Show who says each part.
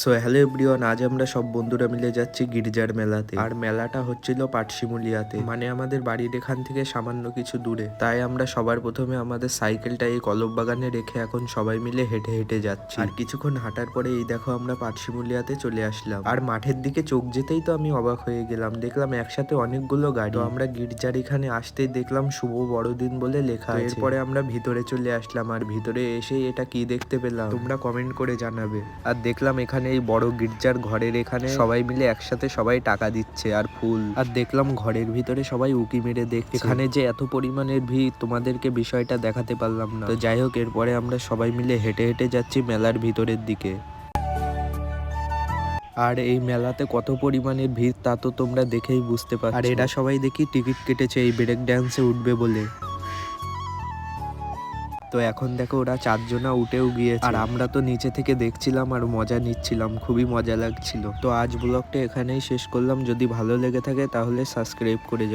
Speaker 1: So hello everyone, আজ আমরা সব বন্ধুরা মিলে যাচ্ছি গির্জার মেলাতে। আর মেলাটা হচ্ছিল পাটশিমুলিয়াতে, মানে আমাদের বাড়ির এখান থেকে সামান্য কিছু দূরে। তাই আমরা সবার প্রথমে আমাদের সাইকেলটা এই কলম বাগানে রেখে এখন সবাই মিলে হেঁটে হেঁটে যাচ্ছি। আর কিছুক্ষণ হাঁটার পরে এই দেখো আমরা পাটশিমুলিয়াতে চলে আসলাম। আর মাঠের দিকে চোখ যেতেই তো আমি অবাক হয়ে গেলাম, দেখলাম একসাথে অনেকগুলো গাড়ি। তো আমরা গির্জার এখানে আসতেই দেখলাম শুভ বড়দিন বলে লেখা আছে। এরপরে আমরা ভিতরে চলে আসলাম, আর ভিতরে এসে এটা কি দেখতে পেলাম তোমরা কমেন্ট করে জানাবে। আর দেখলাম এখানে এই বড় গির্জার ঘরের এখানে সবাই মিলে একসাথে সবাই টাকা দিচ্ছে আর ফুল। আর দেখলাম ঘরের ভিতরে সবাই উকি মেরে দেখছে। এখানে যে এত পরিমাণের ভিড় তোমাদেরকে বিষয়টা দেখাতে পারলাম না। তো যাই হোক, এরপরে আমরা সবাই মিলে হেঁটে হেঁটে যাচ্ছি মেলার ভিতরের দিকে। আর এই মেলাতে কত পরিমাণের ভিড় তা তো তোমরা দেখেই বুঝতে পারছো। আর এরা সবাই দেখি টিকিট কেটেছে এই ব্রেক ড্যান্সে উঠবে বলে। তো এখন দেখো ওরা চারজনা উঠেও গিয়েছে, আর আমরা তো নিচে থেকে দেখছিলাম আর মজা নিচ্ছিলাম, খুবই মজা লাগছিল। তো আজ ব্লগটা এখানেই শেষ করলাম। যদি ভালো লেগে থাকে তাহলে সাবস্ক্রাইব করে যাবে।